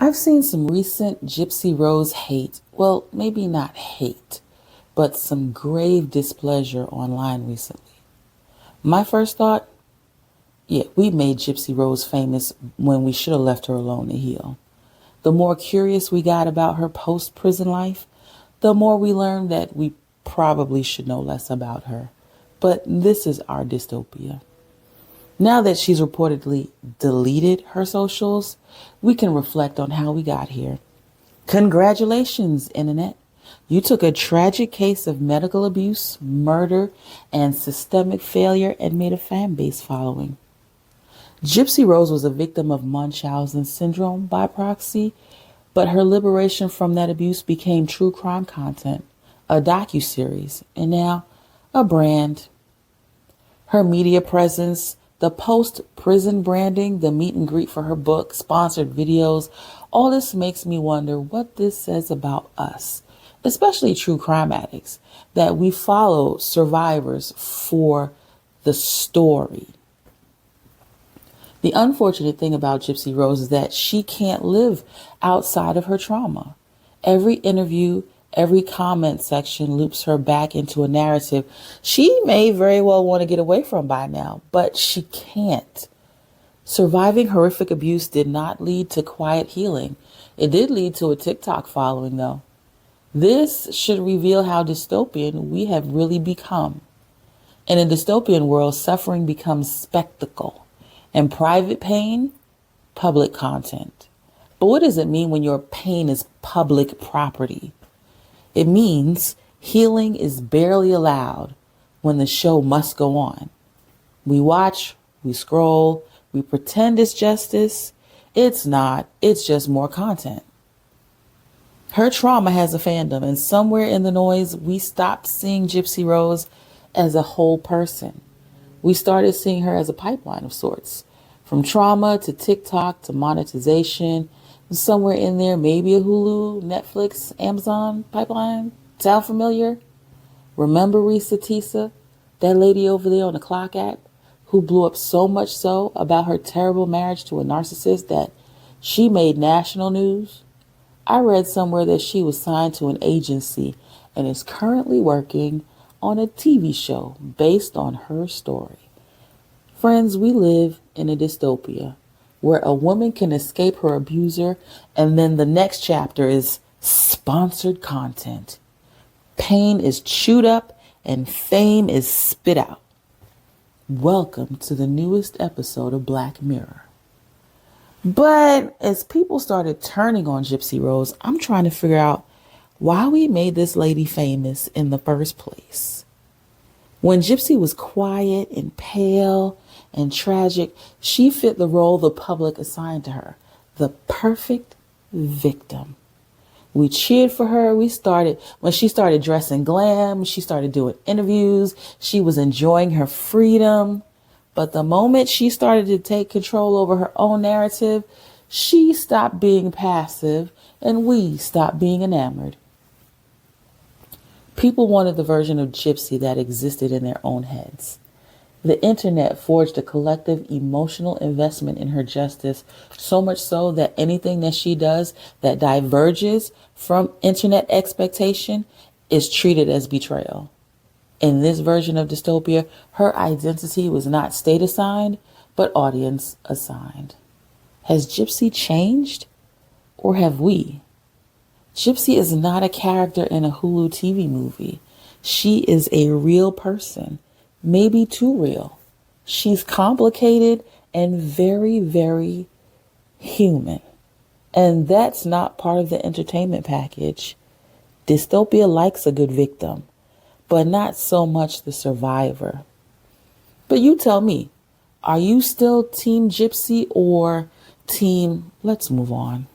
I've seen some recent Gypsy Rose hate. Well, maybe not hate, but some grave displeasure online recently. My first thought, yeah, we made Gypsy Rose famous when we should have left her alone to heal. The more curious we got about her post prison life, the more we learned that we probably should know less about her. But this is our dystopia. Now that she's reportedly deleted her socials, we can reflect on how we got here. Congratulations, Internet. You took a tragic case of medical abuse, murder, and systemic failure and made a fan base following. Gypsy Rose was a victim of Munchausen syndrome by proxy, but her liberation from that abuse became true crime content, a docuseries, and now a brand. Her media presence, the post-prison branding, the meet and greet for her book, sponsored videos, all this makes me wonder what this says about us, especially true crime addicts, that we follow survivors for the story. The unfortunate thing about Gypsy Rose is that she can't live outside of her trauma. Every interview, every comment section loops her back into a narrative she may very well want to get away from by now, but she can't. Surviving horrific abuse did not lead to quiet healing. It did lead to a TikTok following, though. This should reveal how dystopian we have really become. In a dystopian world, suffering becomes spectacle, and private pain, public content. But what does it mean when your pain is public property? It means healing is barely allowed when the show must go on. We watch, we scroll, we pretend it's justice. It's not, it's just more content. Her trauma has a fandom, and somewhere in the noise, we stopped seeing Gypsy Rose as a whole person. We started seeing her as a pipeline of sorts. From trauma to TikTok to monetization, and somewhere in there, maybe a Hulu, Netflix, Amazon pipeline. Sound familiar? Remember Risa Tisa, that lady over there on the Clock app, who blew up so much so about her terrible marriage to a narcissist that she made national news? I read somewhere that she was signed to an agency and is currently working on a TV show based on her story. Friends, we live in a dystopia where a woman can escape her abuser and then the next chapter is sponsored content. Pain is chewed up and fame is spit out. Welcome to the newest episode of Black Mirror. But as people started turning on Gypsy Rose, I'm trying to figure out why we made this lady famous in the first place. When Gypsy was quiet and pale and tragic, she fit the role the public assigned to her, the perfect victim. We cheered for her. When she started dressing glam, she started doing interviews, she was enjoying her freedom. But the moment she started to take control over her own narrative, she stopped being passive and we stopped being enamored. People wanted the version of Gypsy that existed in their own heads. The internet forged a collective emotional investment in her justice, so much so that anything that she does that diverges from internet expectation is treated as betrayal. In this version of dystopia, her identity was not state assigned, but audience assigned. Has Gypsy changed, or have we? Gypsy is not a character in a Hulu TV movie. She is a real person, maybe too real. She's complicated and very, very human. And that's not part of the entertainment package. Dystopia likes a good victim, but not so much the survivor. But you tell me, are you still Team Gypsy or Team let's move on?